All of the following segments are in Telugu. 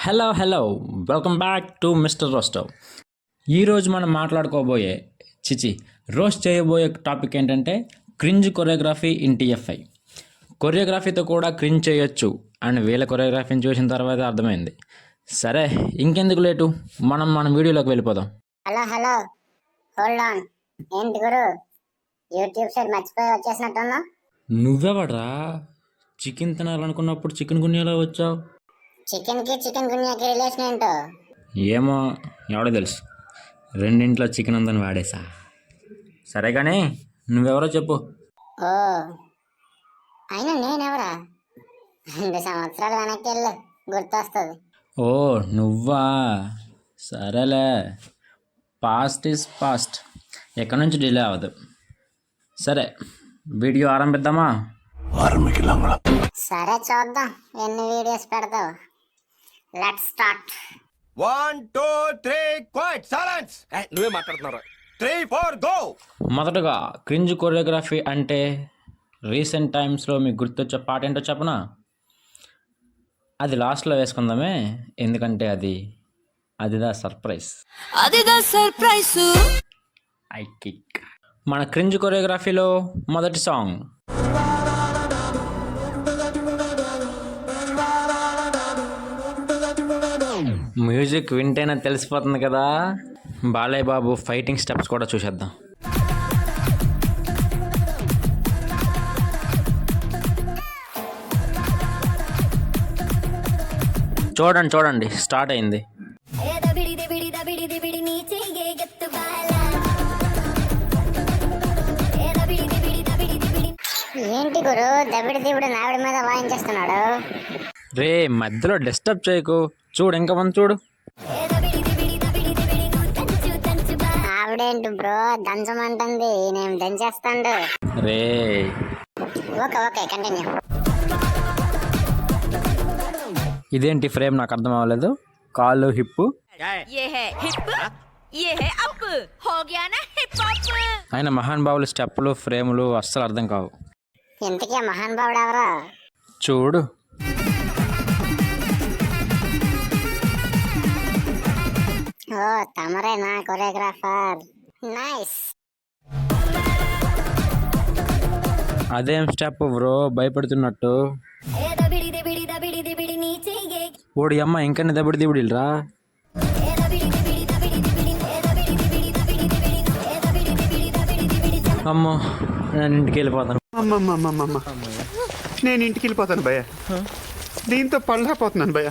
Hello welcome back to mister Rosto. ఈరోజు మనం మాట్లాడుకోబోయే రోస్ట్ చేయబోయే టాపిక్ ఏంటంటే క్రింజ్ కొరియోగ్రఫీ ఇన్ టీఎఫ్ఐ. కొరియోగ్రఫీతో కూడా క్రింజ్ చేయొచ్చు అండ్ వీళ్ళ కొరియోగ్రఫీని చూసిన తర్వాత అర్థమైంది. సరే ఇంకెందుకు లేటు, మన వీడియోలోకి వెళ్ళిపోదాం. Hello hold on. ఏంటి గురు యూట్యూబ్ సైడ్ మర్చిపోయి వచ్చేసినట్టున్నా? నువ్వెవడ్రా చికెన్ తినాలనుకున్నప్పుడు చికెన్ గున్యాలో వచ్చావు? చికెన్ గున్యాకి రిలేషన్ ఏంటో ఏమో, ఎవడో తెలుసు. రెండింట్లో చికెన్ ఉందని వాడేసా. సరే కానీ నువ్వెవరో చెప్పు. ఓ అయినా నేనెవరా? 2 సంవత్సరాలు వెనక్కి వెళ్ళు, గుర్తొస్తుంది. ఓ నువ్వా, సరేలే. పాస్ట్ ఈజ్ పాస్ట్, ఎక్కడి నుంచి డిలే అవ్వదు. సరే వీడియో ఆరంభిద్దామా? సరే చూద్దాం ఎన్ని వీడియోస్ పెడతావు. Let's start. 1 2 3 quite silence. నువ్వే మాట్లాడుతున్నావు. 3 4 గో. మొదటగా క్రింజ్ కొరియోగ్రఫీ అంటే రీసెంట్ టైమ్స్లో మీకు గుర్తొచ్చే పాట ఏంటో చెప్పనా? అది లాస్ట్లో వేసుకుందామే, ఎందుకంటే అదిదా సర్ప్రైజ్. I kick. మన క్రింజ్ కొరియోగ్రఫీలో మొదటి సాంగ్ మ్యూజిక్ వింటేనే తెలిసిపోతుంది కదా. బాలయ్య బాబు ఫైటింగ్ స్టెప్స్ కూడా చూసేద్దాం. చూడండి స్టార్ట్ అయింది. ఏంటి గురు దబిడి నావిడి మీద వాయించేస్తున్నాడు? రే మధ్యలో డిస్టర్బ్ చేయకు, చూడు ఇంకా మంది చూడు. ఆవిడేంటి బ్రో దంచమంటుంది, నేను దంచేస్తాడు. రే ఓకే కంటిన్యూ. ఇదేంటి ఫ్రేమ్ నాకు అర్థం అవ్వలేదు. కాళ్ళు హిప్పు ఆయన మహాన్ బాబుల స్టెప్పులు ఫ్రేములు అస్సలు అర్థం కావు. ఇంతకీ మహాన్ బాబుడు ఎవరా? చూడు ఓ తమరేనా కొరియోగ్రాఫర్? నైస్. అదేం స్టెప్ బ్రో భయపడుతున్నట్టు? ఓడి అమ్మ ఇంకనే దబిడిరా. అమ్మో నేను ఇంటికి వెళ్ళిపోతాను. నేను ఇంటికి వెళ్ళిపోతాను భయ్య, దీంతో పళ్ళపోతున్నాను భయ్య.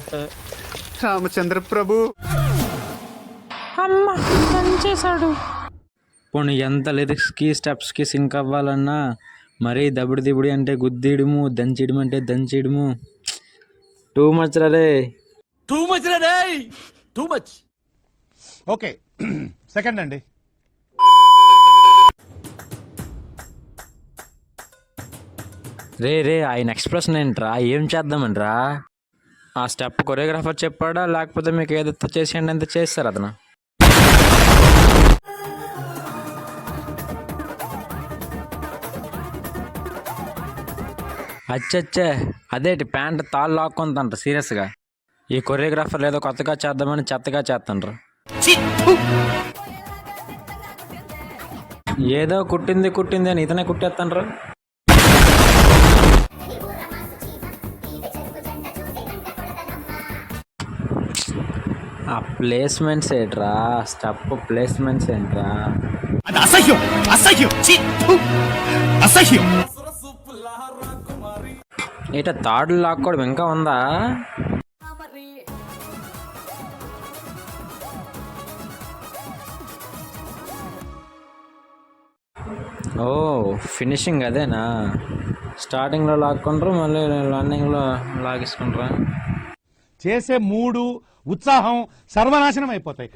రామచంద్ర ప్రభు అమ్మ చేశాడు. పోనీ ఎంత లిరిక్స్కి స్టెప్స్కి సింక్ అవ్వాలన్నా మరీ దబిడి అంటే గుద్దియడము, దంచేయడం అంటే దంచేయడము టూ మచ్ రే. Too much. ఓకే సెకండ్ అండి. రే ఆయన ఎక్స్ప్రెషన్ ఏంట్రా? ఏం చేద్దామనిరా? ఆ స్టెప్ కొరియోగ్రాఫర్ చెప్పాడా లేకపోతే మీకు ఏదైతే చేసేయండి అంత చేస్తారు అతను? అచ్చచ్చే అదేంటి ప్యాంట్ తాళ్ళు లాక్కుందంట సీరియస్గా. ఈ కొరియోగ్రాఫర్ ఏదో కొత్తగా చేద్దామని చెత్తగా చేస్తాండ్రు. ఏదో కుట్టింది అని ఇతనే కుట్టేస్తాండ్రు. ఆ ప్లేస్మెంట్స్ ఏంట్రా? స్టెప్ ప్లేస్మెంట్స్ ఏంట్రా? ఇట తాడులు లాక్కోవడం ఇంకా ఉందా? ఓ ఫినిషింగ్ అదేనా? స్టార్టింగ్లో లాక్కుంటారు, మళ్ళీ రన్నింగ్లో లాగేసుకుంటారా? చేసే మూడు ఉత్సాహం సర్వనాశనం అయిపోతాయి.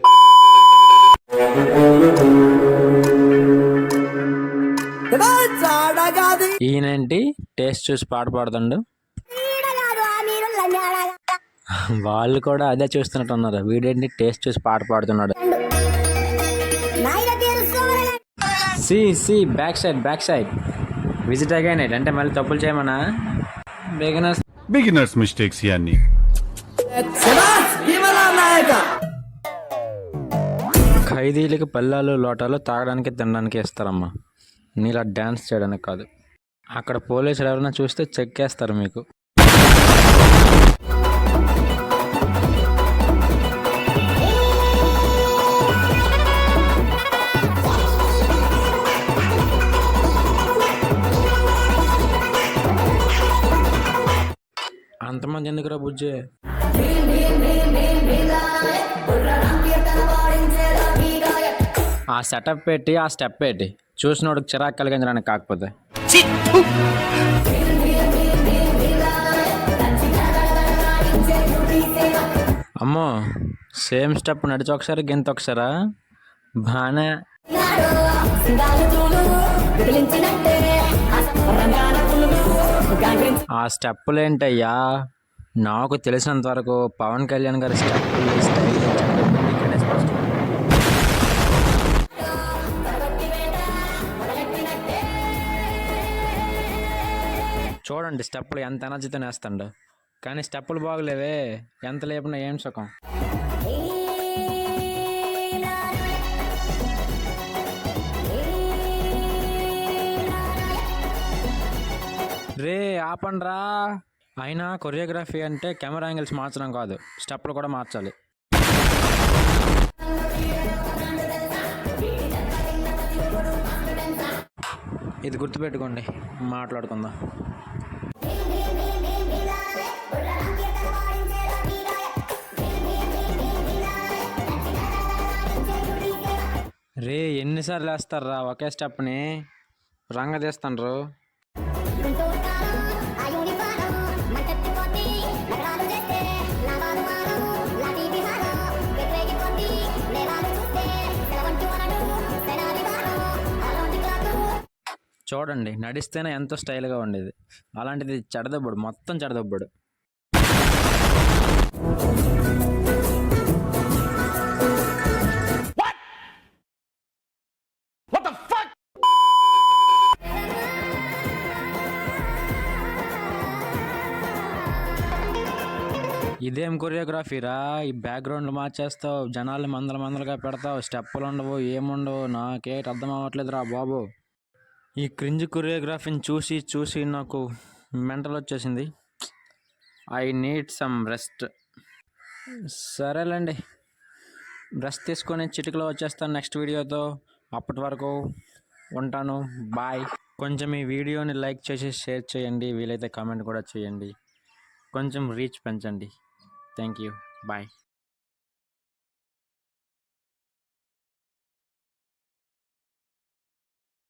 ఈయనేంటి టేస్ట్ చూసి పాట పాడుతుండు. వాళ్ళు కూడా అదే చూస్తున్నట్టున్నారు. వీడేంటి టేస్ట్ చూసి పాట పాడుతున్నాడు. See back side visit again అంటే మళ్ళీ తప్పులు చేయమన్నా? బిగినర్స్ మిస్టేక్స్ ఇవన్నీ. ఖైదీలకి పళ్ళాలు లోటాలు తాగడానికి తినడానికి ఇస్తారమ్మా, నీలా డ్యాన్స్ చేయడానికి కాదు. అక్కడ పోలీసులు ఎవరైనా చూస్తే చెక్కేస్తారు మీకు. అంతమంది ఎందుకురా బుజ్జి? ఆ సెటప్ పెట్టి ఆ స్టెప్ పెట్టి చూసినోడికి చిరాకు కలిగించడానికి కాకపోతే. అమ్మో, సేమ్ స్టెప్ నడిచి ఒకసారి గింత ఒకసారా? బానే. ఆ స్టెప్పులు ఏంటయ్యా, నాకు తెలిసినంత వరకు పవన్ కళ్యాణ్ గారి స్టెప్పులు స్టైల్ ఇక్కడే స్పష్టం. చూడండి స్టెప్పులు ఎంత ఎనర్జీతో వేస్తాడు, కానీ స్టెప్పులు బాగలేవే, ఎంత లేపునా ఏం సుఖం. రే ఆపండ్రా. అయినా కొరియోగ్రఫీ అంటే కెమెరా యాంగిల్స్ మార్చడం కాదు, స్టెప్పులు కూడా మార్చాలి. ఇది గుర్తుపెట్టుకోండి, మాట్లాడుకుందాం. రే ఎన్నిసార్లు వేస్తారా ఒకే స్టెప్ని? రంగ తీస్తాండ్రు. చూడండి నడిస్తేనే ఎంతో స్టైల్గా ఉండేది, అలాంటిది చెడదబ్బుడు, మొత్తం చెడదబ్బుడు. ఇదేం కొరియోగ్రఫీరా? ఈ బ్యాక్గ్రౌండ్లు మార్చేస్తావు, జనాల్ని మందలుగా పెడతావు, స్టెప్పులు ఉండవు, ఏముండవు, నాకేటి అర్థం అవ్వట్లేదురా బాబు. ఈ క్రింజ్ కొరియోగ్రఫీని చూసి చూసి నాకు మెంటల్ వచ్చేసింది. I need some rest. సరేలేండి, రెస్ట్ తీసుకొని చిటికలో వచ్చేస్తాను నెక్స్ట్ వీడియోతో. అప్పటి వరకు ఉంటాను, బాయ్. కొంచెం ఈ వీడియోని లైక్ చేసి షేర్ చేయండి, వీలైతే కామెంట్ కూడా చేయండి, కొంచెం రీచ్ పెంచండి. Thank you, bye.